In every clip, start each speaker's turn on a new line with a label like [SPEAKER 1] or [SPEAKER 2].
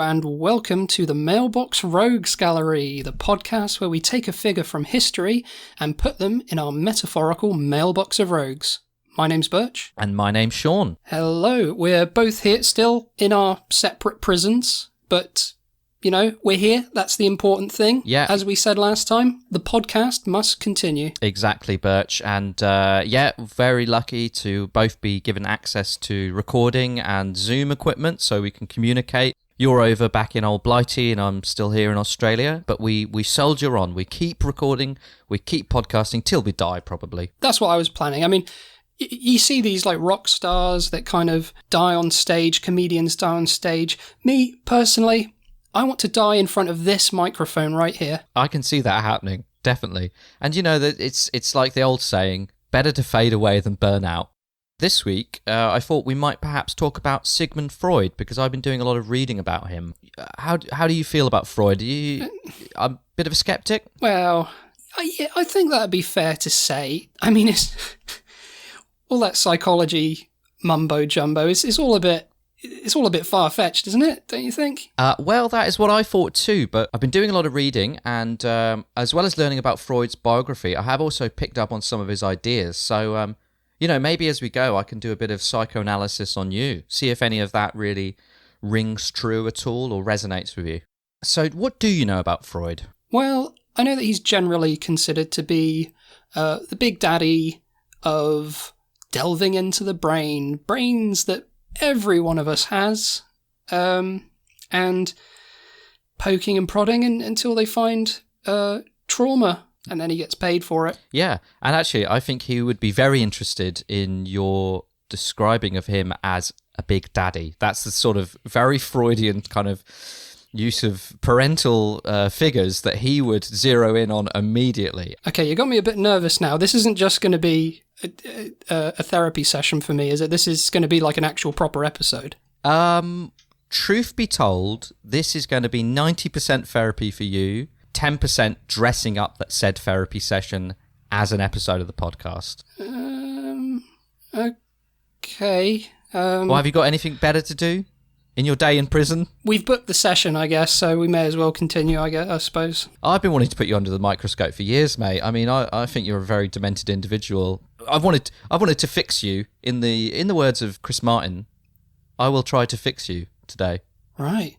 [SPEAKER 1] and welcome to the Mailbox Rogues Gallery, the podcast where we take a figure from history and put them in our metaphorical mailbox of rogues. My name's Burch.
[SPEAKER 2] And my name's Sean.
[SPEAKER 1] Hello, we're both here still in our separate prisons, but, you know, we're here, that's the important thing.
[SPEAKER 2] Yeah.
[SPEAKER 1] As we said last time, the podcast must continue.
[SPEAKER 2] Exactly, Burch. And very lucky to both be given access to recording and Zoom equipment so we can communicate. You're over back in old Blighty and I'm still here in Australia, but we soldier on. We keep recording, we keep podcasting till we die, probably.
[SPEAKER 1] That's what I was planning. I mean, you see these like rock stars that kind of die on stage, comedians die on stage. Me, personally, I want to die in front of this microphone right here.
[SPEAKER 2] I can see that happening, definitely. And you know that it's like the old saying, better to fade away than burn out. This week, I thought we might perhaps talk about Sigmund Freud, because I've been doing a lot of reading about him. How do you feel about Freud? Are you a bit of a skeptic?
[SPEAKER 1] Well, I think that'd be fair to say. I mean, it's all that psychology mumbo-jumbo is all a bit... It's all a bit far-fetched, isn't it? Don't you think?
[SPEAKER 2] Well, that is what I thought too, but I've been doing a lot of reading, and as well as learning about Freud's biography, I have also picked up on some of his ideas. So, maybe as we go, I can do a bit of psychoanalysis on you, see if any of that really rings true at all or resonates with you. So, what do you know about Freud?
[SPEAKER 1] Well, I know that he's generally considered to be the big daddy of delving into the brains that every one of us has, and poking and prodding until they find trauma, and then he gets paid for it.
[SPEAKER 2] Yeah, and actually I think he would be very interested in your describing of him as a big daddy. That's the sort of very Freudian kind of use of parental figures that he would zero in on immediately.
[SPEAKER 1] Okay, you got me a bit nervous now. This isn't just going to be a therapy session for me, is it? This is going to be like an actual proper episode.
[SPEAKER 2] Truth be told, this is going to be 90% therapy for you, 10% dressing up that said therapy session as an episode of the podcast.
[SPEAKER 1] Okay.
[SPEAKER 2] Well, have you got anything better to do in your day in prison?
[SPEAKER 1] We've booked the session, I guess, so we may as well continue, I suppose.
[SPEAKER 2] I've been wanting to put you under the microscope for years, mate. I mean, I think you're a very demented individual. I've wanted to fix you. In the words of Chris Martin, I will try to fix you today.
[SPEAKER 1] Right.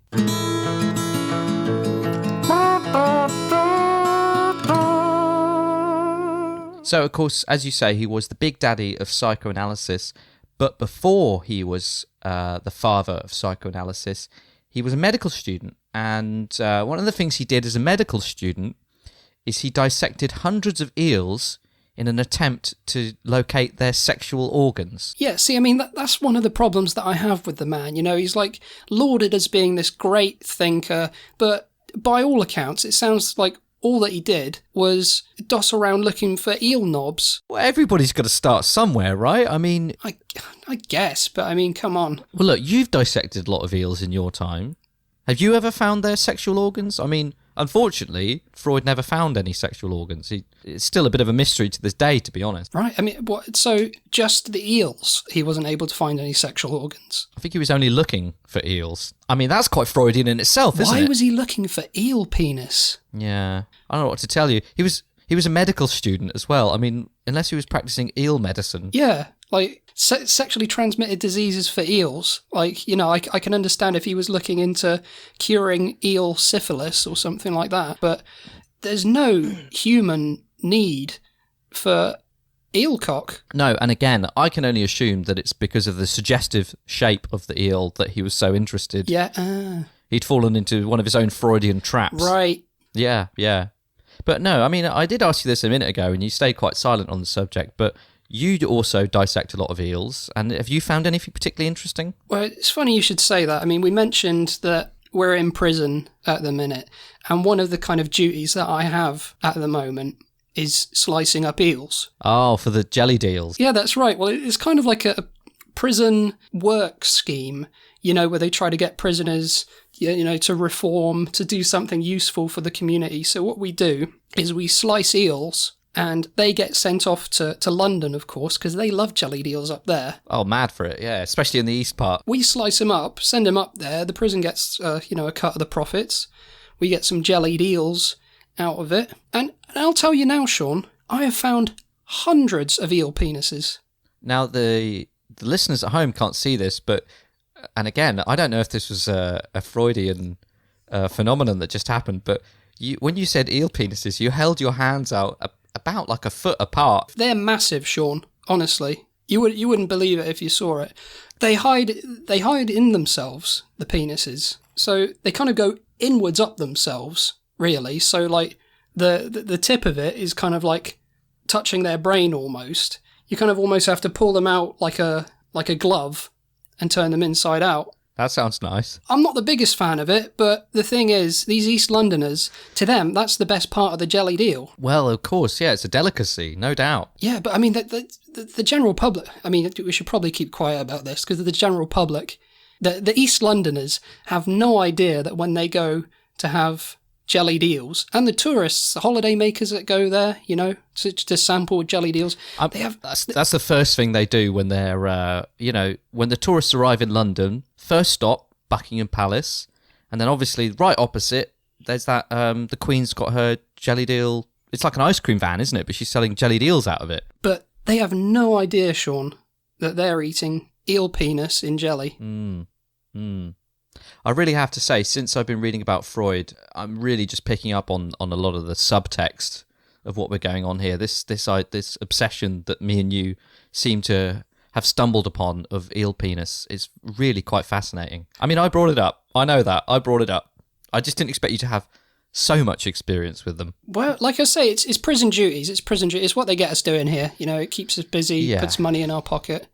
[SPEAKER 2] So, of course, as you say, he was the big daddy of psychoanalysis. But before he was the father of psychoanalysis, he was a medical student. And one of the things he did as a medical student is he dissected hundreds of eels in an attempt to locate their sexual organs.
[SPEAKER 1] Yeah, see, I mean, that's one of the problems that I have with the man. You know, he's like lauded as being this great thinker, but by all accounts, it sounds like all that he did was doss around looking for eel knobs.
[SPEAKER 2] Well, everybody's got to start somewhere, right? I mean...
[SPEAKER 1] I guess, but I mean, come on.
[SPEAKER 2] Well, look, you've dissected a lot of eels in your time. Have you ever found their sexual organs? I mean, unfortunately, Freud never found any sexual organs. It's still a bit of a mystery to this day, to be honest.
[SPEAKER 1] Right, I mean, what? So just the eels, he wasn't able to find any sexual organs?
[SPEAKER 2] I think he was only looking for eels. I mean, that's quite Freudian in itself, isn't it?
[SPEAKER 1] Why was he looking for eel penis?
[SPEAKER 2] Yeah, I don't know what to tell you. He was a medical student as well. I mean, unless he was practicing eel medicine.
[SPEAKER 1] Yeah, like sexually transmitted diseases for eels. Like, you know, I can understand if he was looking into curing eel syphilis or something like that, but there's no human need for eel cock.
[SPEAKER 2] No, and again, I can only assume that it's because of the suggestive shape of the eel that he was so interested.
[SPEAKER 1] Yeah.
[SPEAKER 2] He'd fallen into one of his own Freudian traps.
[SPEAKER 1] Right.
[SPEAKER 2] Yeah. But no, I mean, I did ask you this a minute ago, and you stayed quite silent on the subject, but you also dissect a lot of eels, and have you found anything particularly interesting?
[SPEAKER 1] Well, it's funny you should say that. I mean, we mentioned that we're in prison at the minute, and one of the kind of duties that I have at the moment is slicing up eels.
[SPEAKER 2] Oh, for the jelly deals.
[SPEAKER 1] Yeah, that's right. Well, it's kind of like a prison work scheme, you know, where they try to get prisoners, you know, to reform, to do something useful for the community. So what we do is we slice eels And they get sent off to London, of course, because they love jellied eels up there.
[SPEAKER 2] Oh, mad for it, yeah, especially in the east part.
[SPEAKER 1] We slice them up, send them up there. The prison gets, a cut of the profits. We get some jellied eels out of it. And I'll tell you now, Sean, I have found hundreds of eel penises.
[SPEAKER 2] Now, the listeners at home can't see this, but, and again, I don't know if this was a Freudian phenomenon that just happened, but when you said eel penises, you held your hands out about like a foot apart.
[SPEAKER 1] They're massive, Sean, honestly. You wouldn't believe it if you saw it. They hide in themselves, the penises. So they kind of go inwards up themselves, really. So like the tip of it is kind of like touching their brain almost. You kind of almost have to pull them out like a glove and turn them inside out.
[SPEAKER 2] That sounds nice.
[SPEAKER 1] I'm not the biggest fan of it, but the thing is, these East Londoners, to them, that's the best part of the jellied eel.
[SPEAKER 2] Well, of course, yeah, it's a delicacy, no doubt.
[SPEAKER 1] Yeah, but I mean, the general public, I mean, we should probably keep quiet about this, because the general public, the East Londoners have no idea that when they go to have jellied eels, and the tourists, the holiday makers that go there, to sample jellied eels, they have...
[SPEAKER 2] That's the first thing they do when they're, when the tourists arrive in London. First stop, Buckingham Palace, and then obviously right opposite, there's that, the Queen's got her jellied eel, it's like an ice cream van, isn't it? But she's selling jellied eels out of it.
[SPEAKER 1] But they have no idea, Sean, that they're eating eel penis in jelly.
[SPEAKER 2] I really have to say, since I've been reading about Freud, I'm really just picking up on a lot of the subtext of what we're going on here. This obsession that me and you seem to have stumbled upon of eel penis is really quite fascinating. I mean, I brought it up. I know that. I brought it up. I just didn't expect you to have so much experience with them.
[SPEAKER 1] Well, like I say, it's prison duties. It's prison duties. It's what they get us doing here. It keeps us busy, puts money in our pocket.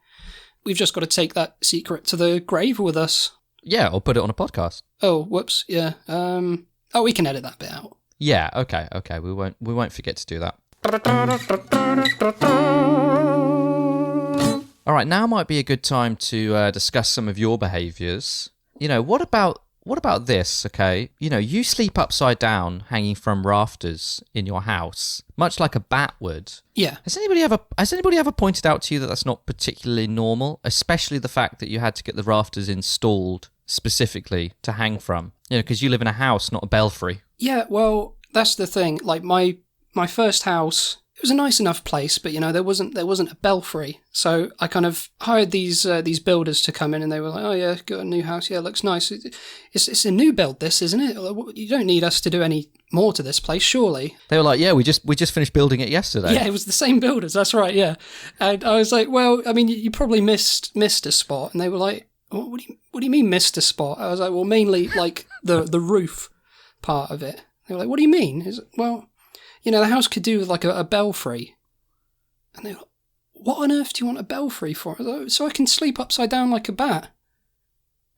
[SPEAKER 1] We've just got to take that secret to the grave with us.
[SPEAKER 2] Yeah, or put it on a podcast.
[SPEAKER 1] Oh, whoops. Yeah. We can edit that bit out.
[SPEAKER 2] Yeah. Okay. We won't forget to do that. All right, now might be a good time to discuss some of your behaviours. What about this, okay? You sleep upside down, hanging from rafters in your house, much like a bat would.
[SPEAKER 1] Yeah.
[SPEAKER 2] Has anybody ever pointed out to you that that's not particularly normal, especially the fact that you had to get the rafters installed specifically to hang from? Because you live in a house, not a belfry.
[SPEAKER 1] Yeah, well, that's the thing. Like my first house, it was a nice enough place, but there wasn't a belfry. So I kind of hired these builders to come in, and they were like, "Oh yeah, got a new house. Yeah, looks nice. It's a new build, this, isn't it? You don't need us to do any more to this place, surely." They
[SPEAKER 2] were like, "Yeah, we just finished building it yesterday."
[SPEAKER 1] Yeah, it was the same builders. That's right. Yeah, and I was like, "Well, I mean, you probably missed a spot," and they were like, "What do you mean missed a spot?" I was like, "Well, mainly like the roof part of it." They were like, "What do you mean?" The house could do with like a belfry. And they were like, "What on earth do you want a belfry for?" I was like, "So I can sleep upside down like a bat."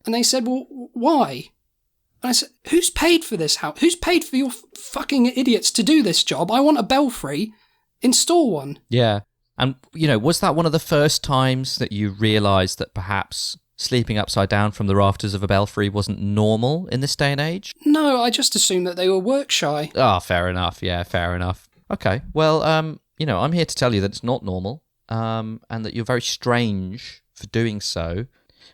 [SPEAKER 1] And they said, "Well, why?" And I said, "Who's paid for this house? Who's paid for your fucking idiots to do this job? I want a belfry. Install one."
[SPEAKER 2] Yeah. And, was that one of the first times that you realised that perhaps sleeping upside down from the rafters of a belfry wasn't normal in this day and age?
[SPEAKER 1] No, I just assumed that they were work shy.
[SPEAKER 2] Ah, fair enough. Yeah, fair enough. Okay. Well, I'm here to tell you that it's not normal, and that you're very strange for doing so.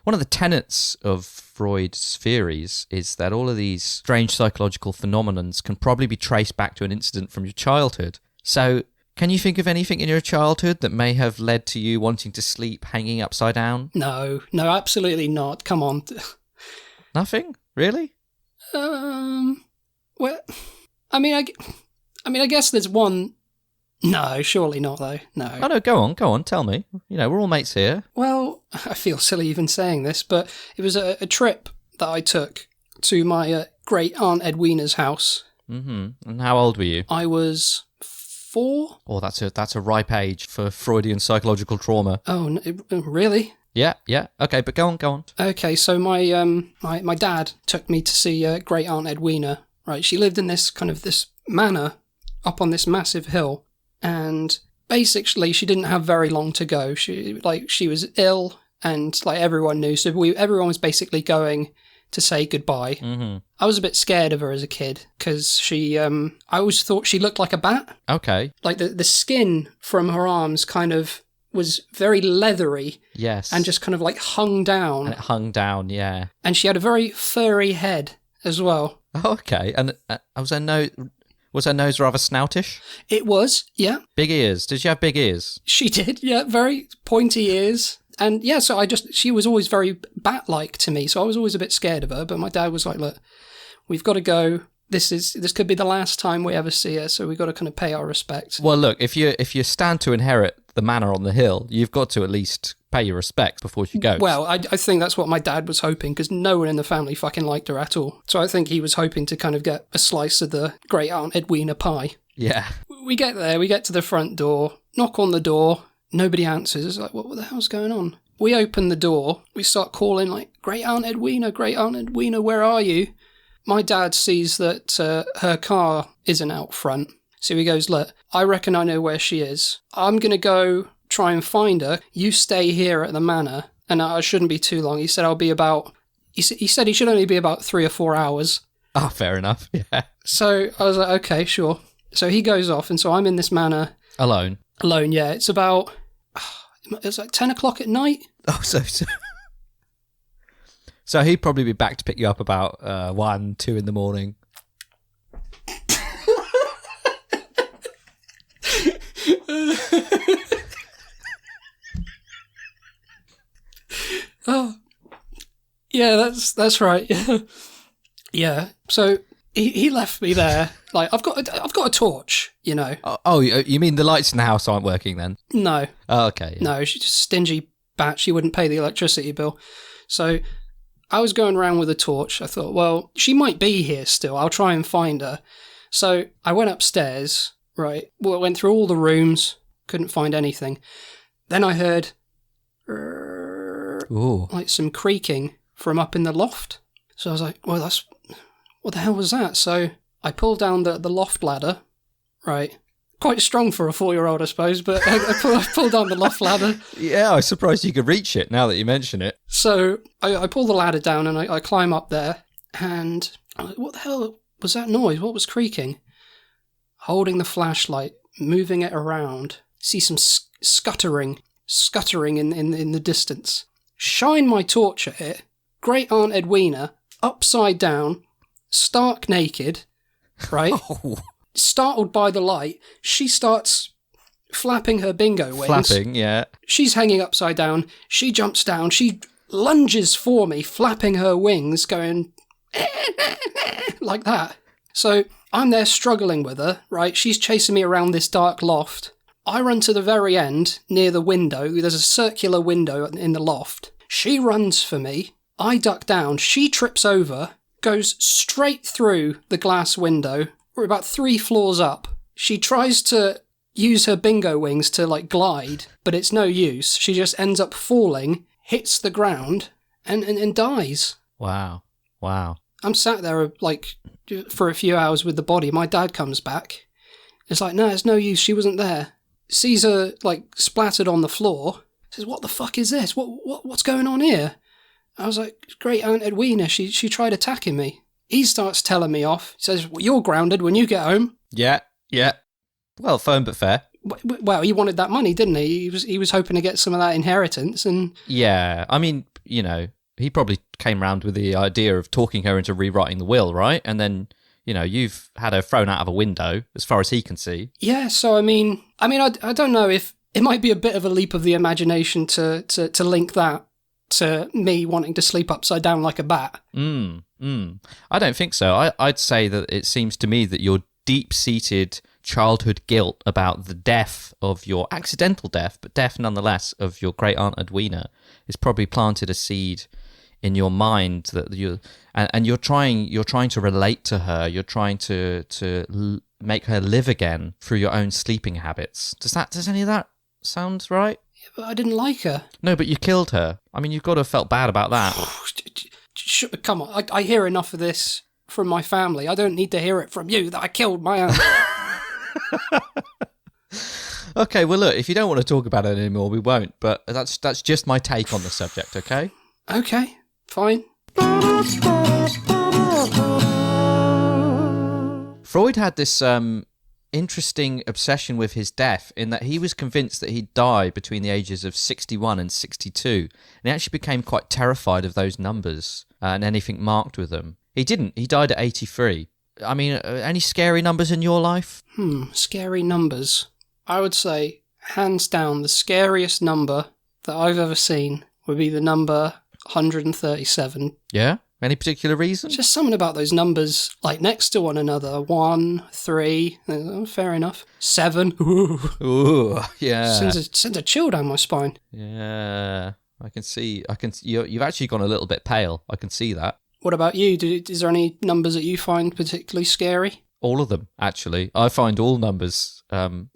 [SPEAKER 2] One of the tenets of Freud's theories is that all of these strange psychological phenomenons can probably be traced back to an incident from your childhood. So, can you think of anything in your childhood that may have led to you wanting to sleep hanging upside down?
[SPEAKER 1] No, absolutely not. Come on.
[SPEAKER 2] Nothing? Really?
[SPEAKER 1] Well, I guess there's one. No, surely not, though. No.
[SPEAKER 2] Oh, no, go on, tell me. We're all mates here.
[SPEAKER 1] Well, I feel silly even saying this, but it was a trip that I took to my great Aunt Edwina's house.
[SPEAKER 2] Mm-hmm. And how old were you?
[SPEAKER 1] I was 4.
[SPEAKER 2] Oh, that's a ripe age for Freudian psychological trauma.
[SPEAKER 1] Oh, really?
[SPEAKER 2] Yeah. Okay, but go on.
[SPEAKER 1] Okay, so my dad took me to see great Aunt Edwina. Right, she lived in this manor up on this massive hill, and basically she didn't have very long to go. She was ill, and everyone knew, so everyone was basically going to say goodbye.
[SPEAKER 2] Mm-hmm.
[SPEAKER 1] I was a bit scared of her as a kid because I always thought she looked like a bat.
[SPEAKER 2] Okay.
[SPEAKER 1] Like the skin from her arms kind of was very leathery.
[SPEAKER 2] Yes.
[SPEAKER 1] And just kind of like hung down.
[SPEAKER 2] And it hung down, yeah.
[SPEAKER 1] And she had a very furry head as well.
[SPEAKER 2] Oh, okay. And was her nose rather snoutish?
[SPEAKER 1] It was, yeah.
[SPEAKER 2] Big ears. Did she have big ears?
[SPEAKER 1] She did, yeah. Very pointy ears. And yeah, so she was always very bat-like to me. So I was always a bit scared of her. But my dad was like, look, we've got to go. This could be the last time we ever see her. So we've got to kind of pay our respects.
[SPEAKER 2] Well, look, if you stand to inherit the manor on the hill, you've got to at least pay your respects before she goes.
[SPEAKER 1] Well, I think that's what my dad was hoping, because no one in the family fucking liked her at all. So I think he was hoping to kind of get a slice of the great Aunt Edwina pie.
[SPEAKER 2] Yeah.
[SPEAKER 1] We get there, we get to the front door, knock on the door, nobody answers. It's like, what the hell's going on? We open the door, we start calling like, Great Aunt Edwina, where are you? My dad sees that her car isn't out front. So he goes, look, I reckon I know where she is. I'm going to go try and find her. You stay here at the manor, and I shouldn't be too long. He said he said he should only be about 3 or 4 hours.
[SPEAKER 2] Oh, fair enough, yeah.
[SPEAKER 1] So I was like, okay, sure. So he goes off, and so I'm in this manor.
[SPEAKER 2] Alone,
[SPEAKER 1] yeah. It's about, it's like 10 o'clock at night.
[SPEAKER 2] Oh, so he'd probably be back to pick you up about 1, 2 in the morning.
[SPEAKER 1] Oh, yeah, that's right. Yeah, yeah. So he left me there. Like I've got a torch, you know.
[SPEAKER 2] Oh, you mean the lights in the house aren't working then?
[SPEAKER 1] No.
[SPEAKER 2] Oh, okay. Yeah.
[SPEAKER 1] No, she's just a stingy bat. She wouldn't pay the electricity bill. So I was going around with a torch. I thought, well, she might be here still. I'll try and find her. So I went upstairs. Right. Well, went through all the rooms. Couldn't find anything. Then I heard like some creaking from up in the loft. So I was like, well, what the hell was that? So I pulled down the loft ladder. Right. Quite strong for a 4-year-old, I suppose, but I pulled down the loft ladder.
[SPEAKER 2] Yeah, I was surprised you could reach it now that you mention it.
[SPEAKER 1] So I pull the ladder down and I climb up there. And I'm like, what the hell was that noise? What was creaking? Holding the flashlight, moving it around. See some scuttering in the distance. Shine my torch at it. Great Aunt Edwina, upside down, stark naked, right?
[SPEAKER 2] Oh.
[SPEAKER 1] Startled by the light, she starts flapping her bingo wings.
[SPEAKER 2] Flapping, yeah.
[SPEAKER 1] She's hanging upside down. She jumps down. She lunges for me, flapping her wings, going like that. So I'm there struggling with her, right? She's chasing me around this dark loft. I run to the very end, near the window. There's a circular window in the loft. She runs for me. I duck down. She trips over, goes straight through the glass window. We're about 3 floors up. She tries to use her bingo wings to, like, glide, but it's no use. She just ends up falling, hits the ground, and dies.
[SPEAKER 2] Wow.
[SPEAKER 1] I'm sat there, like, for a few hours with the body. My dad comes back. It's like, no, it's no use. She wasn't there. Sees her, like, splattered on the floor. Says, what the fuck is this? What's going on here? I was like, Great Aunt Edwina, she tried attacking me. He starts telling me off. He says, well, you're grounded when you get home.
[SPEAKER 2] Yeah. Well, firm but fair.
[SPEAKER 1] Well, he wanted that money, didn't he? He was hoping to get some of that inheritance. And
[SPEAKER 2] yeah, I mean, you know, he probably came round with the idea of talking her into rewriting the will, right? And then, you know, you've had her thrown out of a window, as far as he can see.
[SPEAKER 1] Yeah, so I mean, I don't know if it might be a bit of a leap of the imagination to link that to me wanting to sleep upside down like a bat.
[SPEAKER 2] I don't think so. I'd say that it seems to me that your deep-seated childhood guilt about the death of your accidental death, but death nonetheless, of your great Aunt Edwina is probably planted a seed in your mind that you're trying to relate to her. You're trying to make her live again through your own sleeping habits. Does any of that sound right?
[SPEAKER 1] Yeah, but I didn't like her.
[SPEAKER 2] No, but you killed her. I mean, you've got to have felt bad about that.
[SPEAKER 1] Come on, I hear enough of this from my family. I don't need to hear it from you that I killed my aunt.
[SPEAKER 2] Okay, well, look, if you don't want to talk about it anymore, we won't. But that's just my take on the subject, okay?
[SPEAKER 1] Okay, fine.
[SPEAKER 2] Freud had this interesting obsession with his death in that he was convinced that he'd die between the ages of 61 and 62, and he actually became quite terrified of those numbers and anything marked with them. He didn't. He died at 83. I mean, any scary numbers in your life?
[SPEAKER 1] Scary numbers. I would say, hands down, the scariest number that I've ever seen would be the number 137.
[SPEAKER 2] Yeah? Any particular reason?
[SPEAKER 1] Just something about those numbers, like next to one another. 1, 3, fair enough. 7.
[SPEAKER 2] Ooh, yeah.
[SPEAKER 1] Sends a chill down my spine.
[SPEAKER 2] Yeah, I can see. You've actually gone a little bit pale. I can see that.
[SPEAKER 1] What about you? Is there any numbers that you find particularly scary?
[SPEAKER 2] All of them, actually. I find all numbers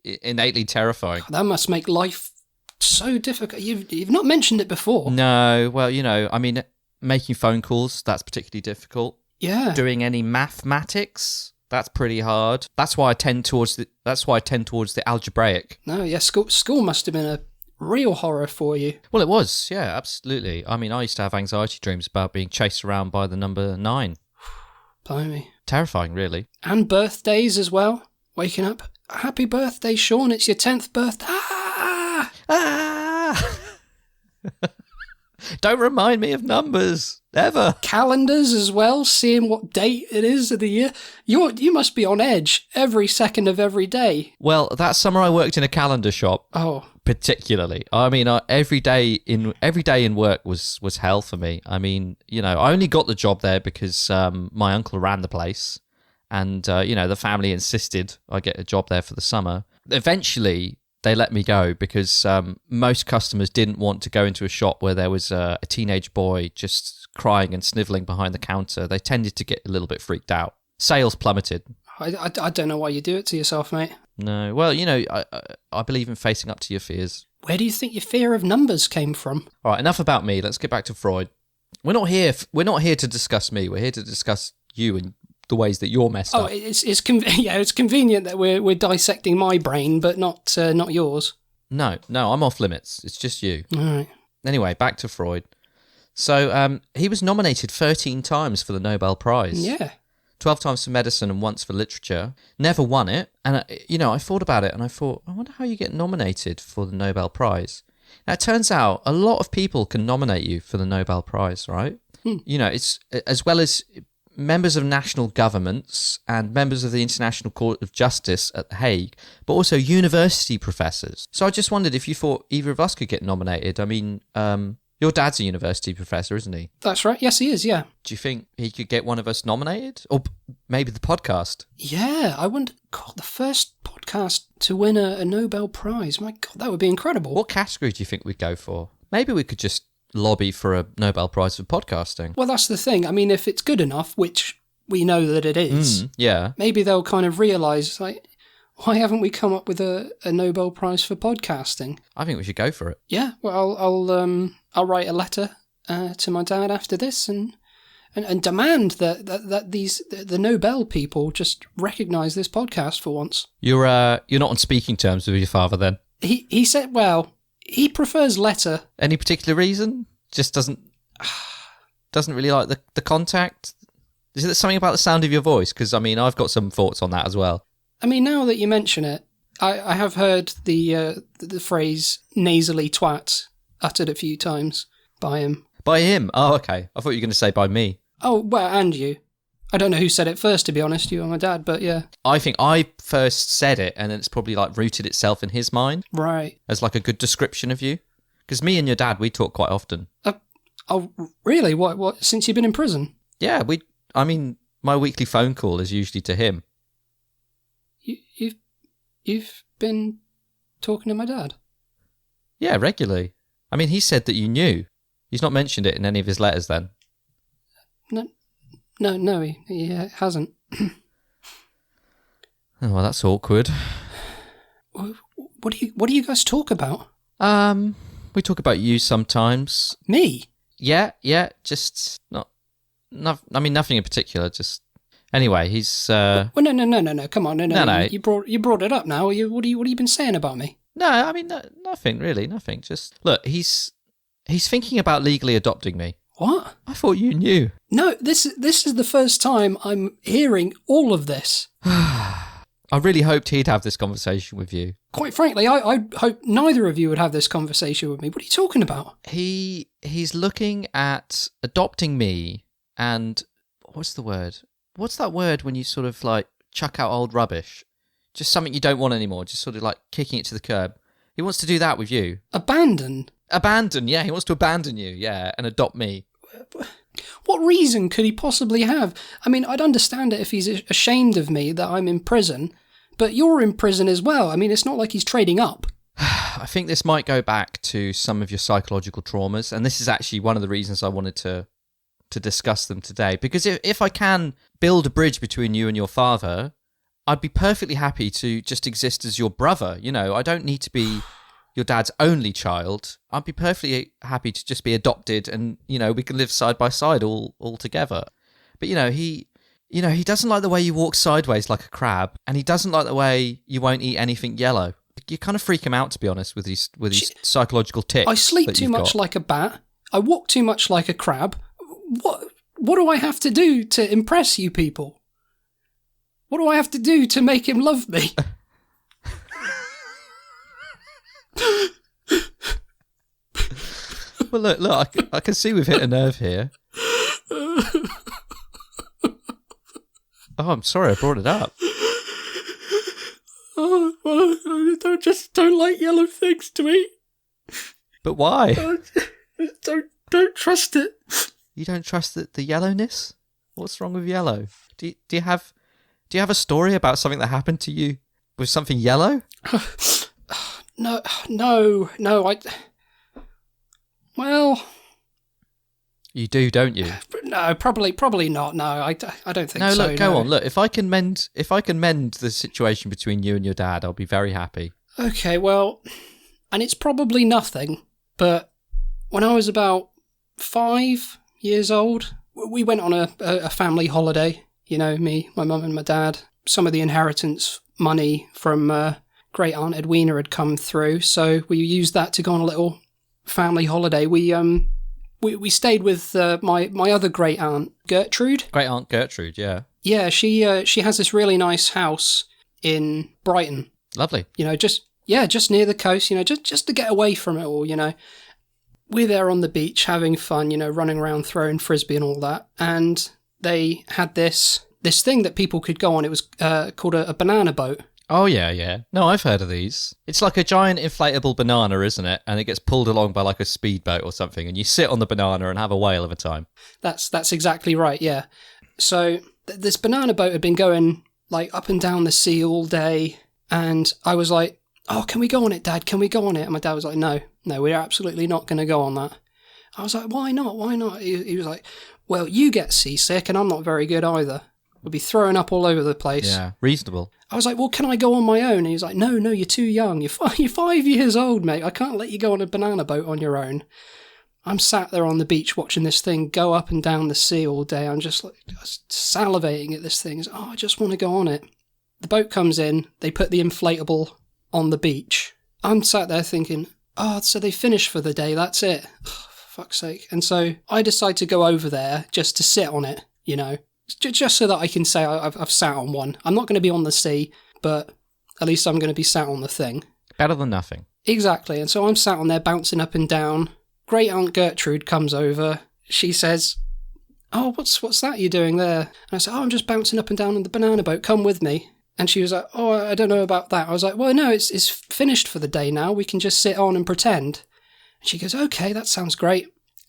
[SPEAKER 2] innately terrifying.
[SPEAKER 1] That must make life so difficult. You've not mentioned it before.
[SPEAKER 2] No, well, I mean, making phone calls, that's particularly difficult.
[SPEAKER 1] Yeah.
[SPEAKER 2] Doing any mathematics, that's pretty hard. That's why I tend towards the algebraic.
[SPEAKER 1] No, yeah, school must have been a real horror for you.
[SPEAKER 2] Well, it was, yeah, absolutely. I mean, I used to have anxiety dreams about being chased around by the number 9.
[SPEAKER 1] Blimey.
[SPEAKER 2] Terrifying, really.
[SPEAKER 1] And birthdays as well. Waking up, happy birthday, Sean, it's your 10th birthday.
[SPEAKER 2] Ah! Don't remind me of numbers, ever.
[SPEAKER 1] Calendars as well, seeing what date it is of the year. You must be on edge every second of every day.
[SPEAKER 2] Well, that summer I worked in a calendar shop.
[SPEAKER 1] Oh.
[SPEAKER 2] Particularly. I mean, every day in work was hell for me. I mean, I only got the job there because my uncle ran the place and, the family insisted I get a job there for the summer. Eventually, they let me go because most customers didn't want to go into a shop where there was a teenage boy just crying and snivelling behind the counter. They tended to get a little bit freaked out. Sales plummeted.
[SPEAKER 1] I don't know why you do it to yourself, mate.
[SPEAKER 2] No, well, I believe in facing up to your fears.
[SPEAKER 1] Where do you think your fear of numbers came from?
[SPEAKER 2] All right, enough about me. Let's get back to Freud. We're not here to discuss me. We're here to discuss you and the ways that you're messed up.
[SPEAKER 1] It's convenient that we're dissecting my brain, but not yours.
[SPEAKER 2] No, I'm off limits. It's just you.
[SPEAKER 1] All right.
[SPEAKER 2] Anyway, back to Freud. So he was nominated 13 times for the Nobel Prize.
[SPEAKER 1] Yeah.
[SPEAKER 2] 12 times for medicine and once for literature. Never won it. And, I thought about it and I thought, I wonder how you get nominated for the Nobel Prize. Now, it turns out a lot of people can nominate you for the Nobel Prize, right? It's as well as members of national governments and members of the International Court of Justice at The Hague, but also university professors. So I just wondered if you thought either of us could get nominated. I mean, your dad's a university professor, isn't he?
[SPEAKER 1] That's right. Yes, he is, yeah.
[SPEAKER 2] Do you think he could get one of us nominated? Or maybe the podcast?
[SPEAKER 1] Yeah, I wonder, God, the first podcast to win a Nobel Prize. My God, that would be incredible.
[SPEAKER 2] What category do you think we'd go for? Maybe we could just lobby for a Nobel Prize for podcasting.
[SPEAKER 1] Well, that's the thing. I mean, if it's good enough, which we know that it is,
[SPEAKER 2] yeah,
[SPEAKER 1] maybe they'll kind of realise, like, why haven't we come up with a Nobel Prize for podcasting?
[SPEAKER 2] I think we should go for it.
[SPEAKER 1] Yeah, well, I'll write a letter to my dad after this and demand that the Nobel people just recognise this podcast for once.
[SPEAKER 2] You're not on speaking terms with your father then?
[SPEAKER 1] He said, well, he prefers letter.
[SPEAKER 2] Any particular reason? Just doesn't really like the contact? Is it something about the sound of your voice? Because, I mean, I've got some thoughts on that as well. I
[SPEAKER 1] mean, now that you mention it, I have heard the phrase nasally twat uttered a few times by him.
[SPEAKER 2] By him? Oh, okay. I thought you were going to say by me.
[SPEAKER 1] Oh, well, and you. I don't know who said it first, to be honest, you or my dad, but yeah.
[SPEAKER 2] I think I first said it, and it's probably like rooted itself in his mind.
[SPEAKER 1] Right.
[SPEAKER 2] As like a good description of you. Because me and your dad, we talk quite often.
[SPEAKER 1] Oh, really? What? Since you've been in prison?
[SPEAKER 2] Yeah, my weekly phone call is usually to him.
[SPEAKER 1] You've been talking to my dad?
[SPEAKER 2] Yeah, regularly. I mean, he said that you knew. He's not mentioned it in any of his letters then.
[SPEAKER 1] No, he hasn't.
[SPEAKER 2] Oh, well, that's awkward.
[SPEAKER 1] What do you guys talk about?
[SPEAKER 2] We talk about you sometimes.
[SPEAKER 1] Me?
[SPEAKER 2] Yeah, just nothing in particular, just... Anyway, he's...
[SPEAKER 1] Well, no, come on,
[SPEAKER 2] no.
[SPEAKER 1] You brought it up now. What have you been saying about me?
[SPEAKER 2] No, I mean, nothing, really, nothing. Just, look, he's thinking about legally adopting me.
[SPEAKER 1] What?
[SPEAKER 2] I thought you knew.
[SPEAKER 1] No, this is the first time I'm hearing all of this.
[SPEAKER 2] I really hoped he'd have this conversation with you.
[SPEAKER 1] Quite frankly, I hope neither of you would have this conversation with me. What are you talking about?
[SPEAKER 2] He's looking at adopting me and... What's the word? What's that word when you sort of like chuck out old rubbish? Just something you don't want anymore, just sort of like kicking it to the curb. He wants to do that with you.
[SPEAKER 1] Abandon?
[SPEAKER 2] Abandon, yeah. He wants to abandon you, yeah, and adopt me.
[SPEAKER 1] What reason could he possibly have? I mean, I'd understand it if he's ashamed of me that I'm in prison, but you're in prison as well. I mean, it's not like he's trading up.
[SPEAKER 2] I think this might go back to some of your psychological traumas, and this is actually one of the reasons I wanted to discuss them today. Because if I can build a bridge between you and your father, I'd be perfectly happy to just exist as your brother. You know, I don't need to be your dad's only child. I'd be perfectly happy to just be adopted and, you know, we can live side by side all together. But, he doesn't like the way you walk sideways like a crab, and he doesn't like the way you won't eat anything yellow. You kind of freak him out, to be honest, with these psychological tics.
[SPEAKER 1] I sleep too much like a bat. I walk too much like a crab. What do I have to do to impress you people? What do I have to do to make him love me?
[SPEAKER 2] Well, look, I can see we've hit a nerve here. Oh, I'm sorry I brought it up.
[SPEAKER 1] Oh, well, I don't like yellow things to eat.
[SPEAKER 2] But why?
[SPEAKER 1] Don't trust it.
[SPEAKER 2] You don't trust the yellowness? What's wrong with yellow? Do you have a story about something that happened to you with something yellow?
[SPEAKER 1] No. Well,
[SPEAKER 2] you do, don't you?
[SPEAKER 1] No, probably not. No, I don't think so.
[SPEAKER 2] No, look, go on. Look, if I can mend the situation between you and your dad, I'll be very happy.
[SPEAKER 1] Okay, well, and it's probably nothing, but when I was about 5 years old, we went on a family holiday. You know, me, my mum and my dad. Some of the inheritance money from great aunt Edwina had come through, so we used that to go on a little family holiday. We stayed with my other great aunt Gertrude.
[SPEAKER 2] Great aunt Gertrude, yeah.
[SPEAKER 1] Yeah, she has this really nice house in Brighton.
[SPEAKER 2] Lovely.
[SPEAKER 1] You know, just near the coast. You know, just to get away from it all. You know, we're there on the beach having fun. You know, running around throwing frisbee and all that. And they had this thing that people could go on. It was called a banana boat.
[SPEAKER 2] Oh, yeah. No, I've heard of these. It's like a giant inflatable banana, isn't it? And it gets pulled along by like a speedboat or something, and you sit on the banana and have a whale of a time. That's
[SPEAKER 1] exactly right, yeah. So this banana boat had been going like up and down the sea all day, and I was like, oh, can we go on it, Dad? Can we go on it? And my dad was like, no, we're absolutely not going to go on that. I was like, why not? He was like, well, you get seasick, and I'm not very good either. We'll be throwing up all over the place.
[SPEAKER 2] Yeah, reasonable.
[SPEAKER 1] I was like, well, can I go on my own? And he's like, no, you're too young. You're 5 years old, mate. I can't let you go on a banana boat on your own. I'm sat there on the beach watching this thing go up and down the sea all day. I'm just like salivating at this thing. I just want to go on it. The boat comes in. They put the inflatable on the beach. I'm sat there thinking, oh, so they finished for the day. That's it. Oh, for fuck's sake. And so I decide to go over there just to sit on it, you know. Just so that I can say I've sat on one. I'm not going to be on the sea, but at least I'm going to be sat on the thing.
[SPEAKER 2] Better than nothing.
[SPEAKER 1] Exactly. And so I'm sat on there bouncing up and down. Great Aunt Gertrude comes over. She says, oh, what's that you're doing there? And I said, oh, I'm just bouncing up and down on the banana boat. Come with me. And she was like, oh, I don't know about that. I was like, well, no, it's finished for the day now. We can just sit on and pretend. And she goes, okay, that sounds great.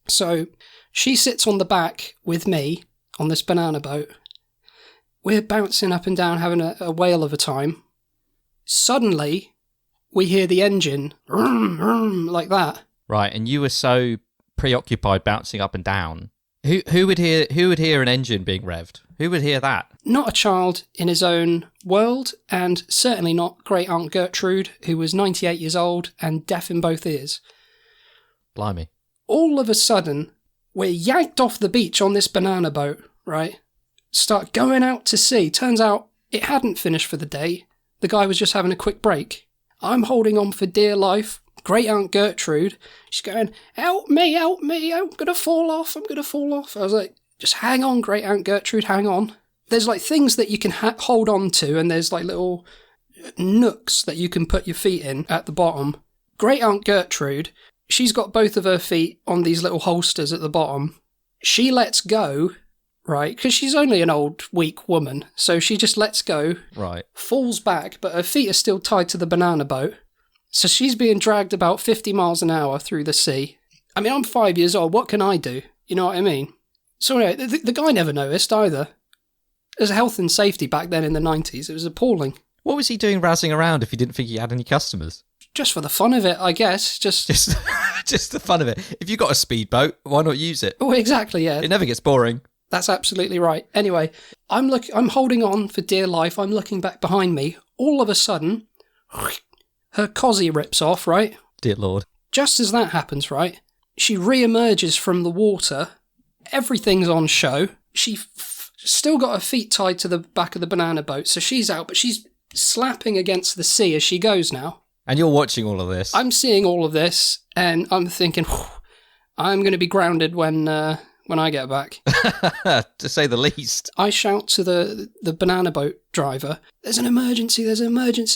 [SPEAKER 1] So she sits on the back with me on this banana boat. We're bouncing up and down, having a whale of a time. Suddenly, we hear the engine, vroom, vroom, like that.
[SPEAKER 2] Right, and you were so preoccupied bouncing up and down. Who would hear an engine being revved? Who would hear that?
[SPEAKER 1] Not a child in his own world, and certainly not Great Aunt Gertrude, who was 98 years old and deaf in both ears.
[SPEAKER 2] Blimey.
[SPEAKER 1] All of a sudden, we're yanked off the beach on this banana boat, right? Start going out to sea. Turns out it hadn't finished for the day. The guy was just having a quick break. I'm holding on for dear life, Great Aunt Gertrude, she's going, help me, I'm going to fall off. I was like, just hang on, Great Aunt Gertrude, hang on. There's like things that you can hold on to, and there's like little nooks that you can put your feet in at the bottom. Great Aunt Gertrude, she's got both of her feet on these little holsters at the bottom. She lets go, right, because she's only an old, weak woman, so she just lets go,
[SPEAKER 2] right,
[SPEAKER 1] falls back, but her feet are still tied to the banana boat. So she's being dragged about 50 miles an hour through the sea. I mean, I'm 5 years old, what can I do? You know what I mean? So anyway, the guy never noticed either. There's health and safety back then in the 90s, it was appalling.
[SPEAKER 2] What was he doing rousing around if he didn't think he had any customers?
[SPEAKER 1] Just for the fun of it, I guess. Just
[SPEAKER 2] the fun of it. If you've got a speedboat, why not use it?
[SPEAKER 1] Oh, exactly, yeah.
[SPEAKER 2] It never gets boring.
[SPEAKER 1] That's absolutely right. Anyway, I'm holding on for dear life. I'm looking back behind me. All of a sudden, her cosy rips off, right?
[SPEAKER 2] Dear Lord.
[SPEAKER 1] Just as that happens, right? She re-emerges from the water. Everything's on show. She still got her feet tied to the back of the banana boat, so she's out, but she's slapping against the sea as she goes now.
[SPEAKER 2] And you're watching all of this.
[SPEAKER 1] I'm seeing all of this, and I'm thinking, I'm going to be grounded when I get back.
[SPEAKER 2] To say the least.
[SPEAKER 1] I shout to the banana boat driver, there's an emergency,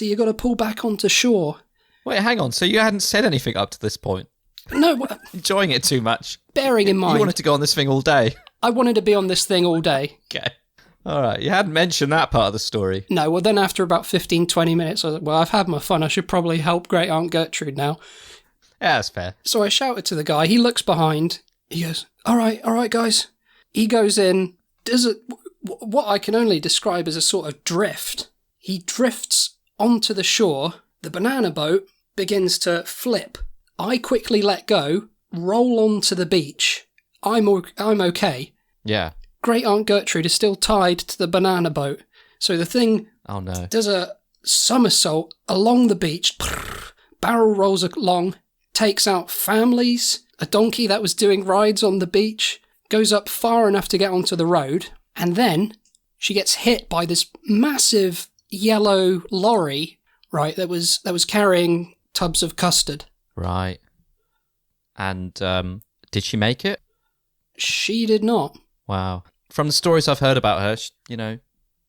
[SPEAKER 1] you've got to pull back onto shore.
[SPEAKER 2] Wait, hang on, so you hadn't said anything up to this point?
[SPEAKER 1] No.
[SPEAKER 2] Enjoying it too much.
[SPEAKER 1] Bearing in mind.
[SPEAKER 2] You wanted to go on this thing all day.
[SPEAKER 1] I wanted to be on this thing all day.
[SPEAKER 2] Okay. All right, you hadn't mentioned that part of the story.
[SPEAKER 1] No, well then after about 15, 20 minutes, I was like, well, I've had my fun, I should probably help Great Aunt Gertrude now.
[SPEAKER 2] Yeah, that's fair.
[SPEAKER 1] So I shouted to the guy, he looks behind, he goes, all right, guys. He goes in, does what I can only describe as a sort of drift. He drifts onto the shore, the banana boat begins to flip. I quickly let go, roll onto the beach. I'm okay.
[SPEAKER 2] Yeah.
[SPEAKER 1] Great Aunt Gertrude is still tied to the banana boat. So the thing does a somersault along the beach, barrel rolls along, takes out families, a donkey that was doing rides on the beach, goes up far enough to get onto the road, and then she gets hit by this massive yellow lorry, right, that was carrying tubs of custard.
[SPEAKER 2] Right. And did she make it?
[SPEAKER 1] She did not.
[SPEAKER 2] Wow. From the stories I've heard about her,